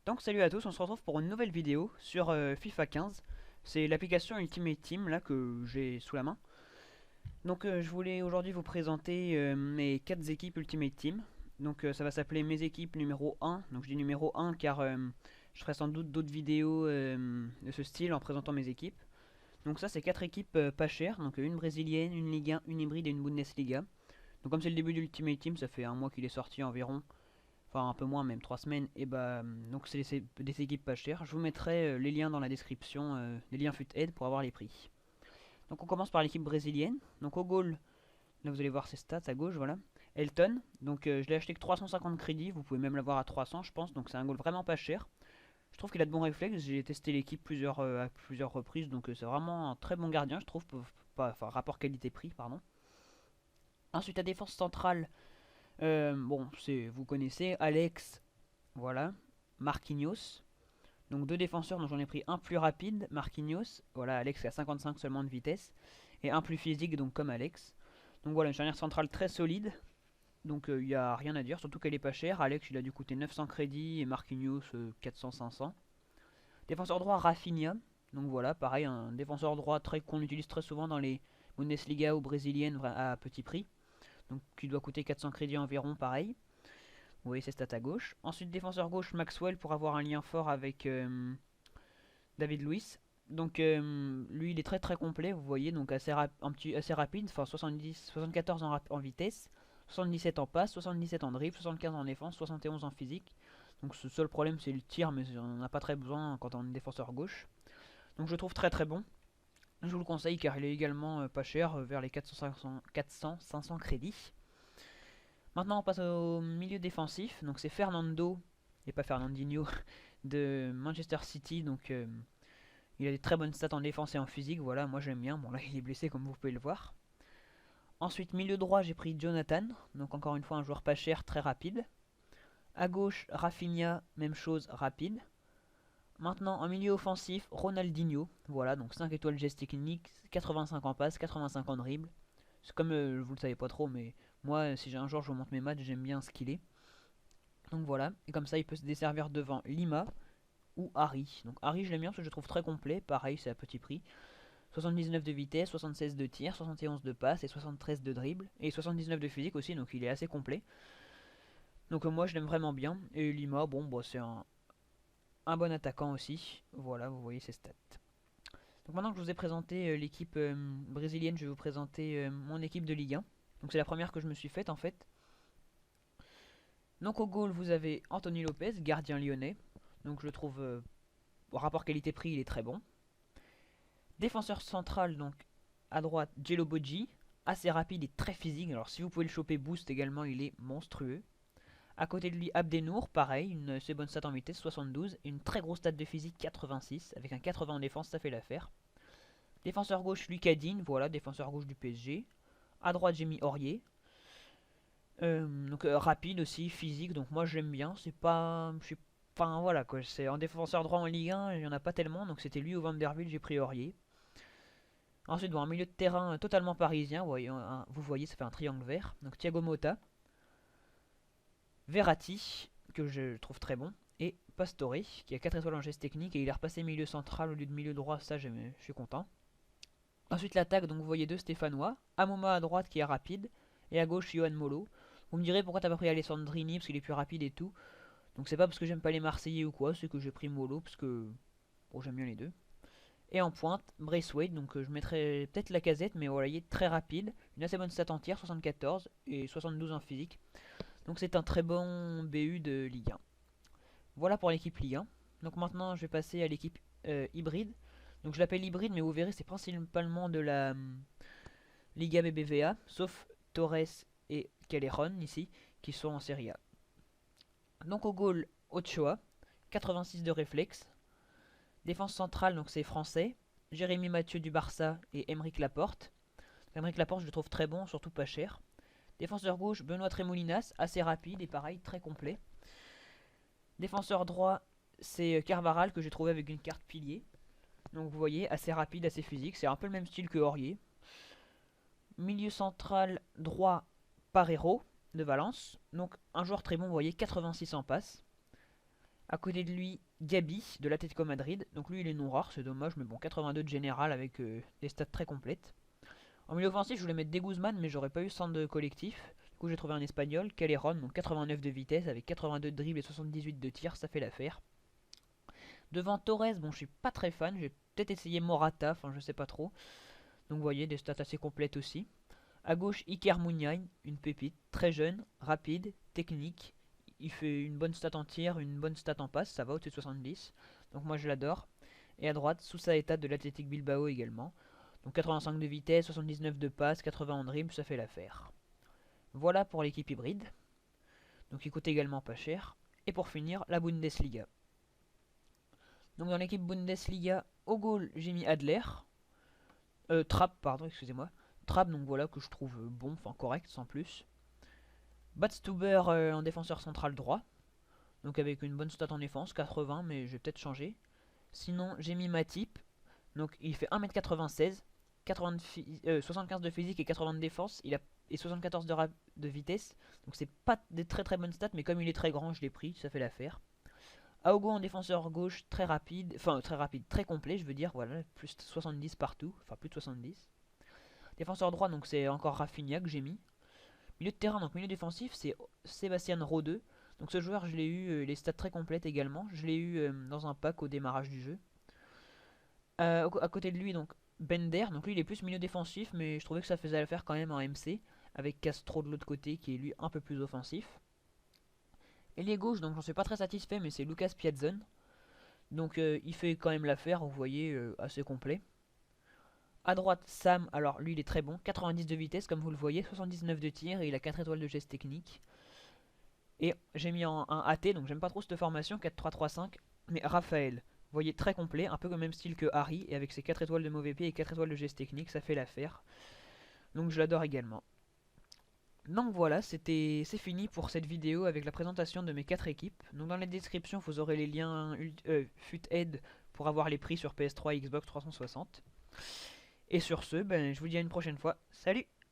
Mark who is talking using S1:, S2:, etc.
S1: Donc salut à tous, on se retrouve pour une nouvelle vidéo sur FIFA 15. C'est l'application Ultimate Team là que j'ai sous la main. Donc je voulais aujourd'hui vous présenter mes 4 équipes Ultimate Team. Donc ça va s'appeler mes équipes numéro 1. Donc je dis numéro 1 car je ferai sans doute d'autres vidéos de ce style en présentant mes équipes. Donc ça c'est 4 équipes pas chères. Donc une brésilienne, une Ligue 1, une hybride et une Bundesliga. Donc comme c'est le début d'Ultimate Team, ça fait un mois qu'il est sorti environ, enfin un peu moins, même 3 semaines, et bah donc c'est des équipes pas chères. Je vous mettrai les liens dans la description, les liens FUTAID pour avoir les prix. Donc on commence par l'équipe brésilienne. Donc au goal, là vous allez voir ses stats à gauche, voilà. Elton, donc je l'ai acheté que 350 crédits, vous pouvez même l'avoir à 300 je pense, donc c'est un goal vraiment pas cher. Je trouve qu'il a de bons réflexes, j'ai testé l'équipe à plusieurs reprises, donc c'est vraiment un très bon gardien je trouve, enfin rapport qualité-prix, pardon. Ensuite la défense centrale, bon c'est vous connaissez, Alex, voilà, Marquinhos. Donc deux défenseurs dont j'en ai pris un plus rapide, Marquinhos, voilà Alex qui a 55 seulement de vitesse, et un plus physique donc comme Alex. Donc voilà une charnière centrale très solide, donc il n'y a rien à dire, surtout qu'elle est pas chère. Alex il a dû coûter 900 crédits et Marquinhos 400-500. Défenseur droit Rafinha, donc voilà pareil un défenseur droit qu'on utilise très souvent dans les Bundesliga ou brésiliennes à petit prix, donc qui doit coûter 400 crédits environ pareil. Vous voyez ses stats à gauche. Ensuite défenseur gauche Maxwell pour avoir un lien fort avec David Luiz. Donc lui il est très très complet, vous voyez, donc assez rapide, enfin 74 en vitesse, 77 en passe, 77 en dribble, 75 en défense, 71 en physique. Donc ce seul problème c'est le tir, mais on n'en a pas très besoin quand on est défenseur gauche. Donc je le trouve très très bon. Je vous le conseille car il est également pas cher, vers les 400-500 crédits. Maintenant on passe au milieu défensif, donc c'est Fernando, et pas Fernandinho, de Manchester City, donc il a des très bonnes stats en défense et en physique, voilà, moi j'aime bien. Bon là il est blessé comme vous pouvez le voir. Ensuite milieu droit j'ai pris Jonathan, donc encore une fois un joueur pas cher, très rapide. À gauche Rafinha, même chose, rapide. Maintenant en milieu offensif Ronaldinho, voilà, donc 5 étoiles geste technique, 85 en passe, 85 en dribble. C'est comme vous le savez pas trop, mais moi si j'ai un jour je vous montre mes matchs, j'aime bien ce qu'il est. Donc voilà, et comme ça il peut se desservir devant Lima ou Harry. Donc Harry je l'aime bien parce que je le trouve très complet, pareil c'est à petit prix. 79 de vitesse, 76 de tir, 71 de passe et 73 de dribble. Et 79 de physique aussi, donc il est assez complet. Donc moi je l'aime vraiment bien. Et Lima, bon bah, c'est un bon attaquant aussi. Voilà, vous voyez ses stats. Donc maintenant que je vous ai présenté l'équipe brésilienne, je vais vous présenter mon équipe de Ligue 1. Donc c'est la première que je me suis faite en fait. Donc au goal vous avez Anthony Lopez, gardien lyonnais. Donc je le trouve, au rapport qualité-prix il est très bon. Défenseur central, donc à droite, Jello Bodji, assez rapide et très physique. Alors si vous pouvez le choper boost également, il est monstrueux. À côté de lui, Abdenour, pareil, une assez bonne stat en vitesse, 72, et une très grosse stat de physique, 86. Avec un 80 en défense, ça fait l'affaire. Défenseur gauche, Lucas Digne, voilà, défenseur gauche du PSG. À droite, j'ai mis Aurier. Donc rapide aussi, physique, donc moi j'aime bien. C'est pas. Enfin voilà quoi, c'est en défenseur droit en Ligue 1, il n'y en a pas tellement, donc c'était lui ou Van Der Ville, j'ai pris Aurier. Ensuite, bon, un milieu de terrain totalement parisien, vous voyez, ça fait un triangle vert. Donc Thiago Motta, Verratti, que je trouve très bon, et Pastore, qui a 4 étoiles en geste technique, et il est repassé milieu central au lieu de milieu droit, ça je suis content. Ensuite l'attaque, donc vous voyez deux Stéphanois, Amoma à droite qui est rapide, et à gauche Johan Molo. Vous me direz pourquoi t'as pas pris Alessandrini, parce qu'il est plus rapide et tout. Donc c'est pas parce que j'aime pas les Marseillais ou quoi, c'est que j'ai pris Molo, parce que bon, j'aime bien les deux. Et en pointe, Braithwaite, donc je mettrais peut-être la casette, mais voilà, il est très rapide, une assez bonne stat en tir, 74 et 72 en physique. Donc c'est un très bon BU de Ligue 1. Voilà pour l'équipe Ligue 1. Donc maintenant je vais passer à l'équipe hybride. Donc je l'appelle hybride, mais vous verrez c'est principalement de la Liga BBVA, sauf Torres et Callejon ici, qui sont en Serie A. Donc au goal, Ochoa, 86 de réflexe. Défense centrale, donc c'est français. Jérémy Mathieu du Barça et Emeric Laporte. Emeric Laporte, je le trouve très bon, surtout pas cher. Défenseur gauche, Benoît Tremolinas, assez rapide et pareil, très complet. Défenseur droit, c'est Carvaral que j'ai trouvé avec une carte pilier. Donc vous voyez, assez rapide, assez physique. C'est un peu le même style que Aurier. Milieu central droit, Parero de Valence. Donc un joueur très bon, vous voyez, 86 en passe. À côté de lui, Gabi de l'Atlético Madrid. Donc lui, il est non rare, c'est dommage, mais bon, 82 de général avec des stats très complètes. En milieu offensif, je voulais mettre De Guzman, mais j'aurais pas eu centre de collectif. Du coup, j'ai trouvé un espagnol, Callejon, donc 89 de vitesse avec 82 de dribble et 78 de tir, ça fait l'affaire. Devant Torres, bon, je suis pas très fan, j'ai peut-être essayé Morata, enfin, je sais pas trop. Donc, vous voyez, des stats assez complètes aussi. À gauche, Iker Muniain, une pépite, très jeune, rapide, technique. Il fait une bonne stat en tir, une bonne stat en passe, ça va au-dessus de 70. Donc, moi, je l'adore. Et à droite, Sousaeta de l'Athletic Bilbao également. Donc 85 de vitesse, 79 de passe, 80 en dribble, ça fait l'affaire. Voilà pour l'équipe hybride. Donc il coûte également pas cher. Et pour finir, la Bundesliga. Donc dans l'équipe Bundesliga, au goal, j'ai mis Adler. Trapp, pardon, excusez-moi. Trapp, donc voilà, que je trouve bon, enfin correct, sans plus. Batstuber en défenseur central droit. Donc avec une bonne stat en défense, 80, mais je vais peut-être changer. Sinon, j'ai mis Matip. Donc il fait 1m96, 75 de physique et 80 de défense. Il a et 74 de vitesse. Donc c'est pas des très très bonnes stats, mais comme il est très grand, je l'ai pris, ça fait l'affaire. Aogo en défenseur gauche, très rapide, enfin très rapide, très complet, je veux dire, voilà, plus de 70 partout, enfin plus de 70. Défenseur droit, donc c'est encore Rafinha que j'ai mis. Milieu de terrain, donc milieu défensif, c'est Sébastien Rodeux. Donc ce joueur, je l'ai eu, les stats très complètes également. Je l'ai eu dans un pack au démarrage du jeu. À côté de lui, donc Bender. Donc lui, il est plus milieu défensif, mais je trouvais que ça faisait l'affaire quand même en MC. Avec Castro de l'autre côté, qui est lui un peu plus offensif. Ailier gauche, donc j'en suis pas très satisfait, mais c'est Lucas Piazzon. Donc il fait quand même l'affaire, vous voyez, assez complet. À droite, Sam, alors lui il est très bon, 90 de vitesse comme vous le voyez, 79 de tir et il a 4 étoiles de geste technique. Et j'ai mis en un AT, donc j'aime pas trop cette formation, 4-3-3-5, mais Raphaël, vous voyez, très complet, un peu le même style que Harry, et avec ses 4 étoiles de mauvais pied et 4 étoiles de geste technique, ça fait l'affaire. Donc je l'adore également. Donc voilà, c'est fini pour cette vidéo avec la présentation de mes 4 équipes. Donc dans la description, vous aurez les liens FUTAID pour avoir les prix sur PS3 et Xbox 360. Et sur ce, ben, je vous dis à une prochaine fois. Salut!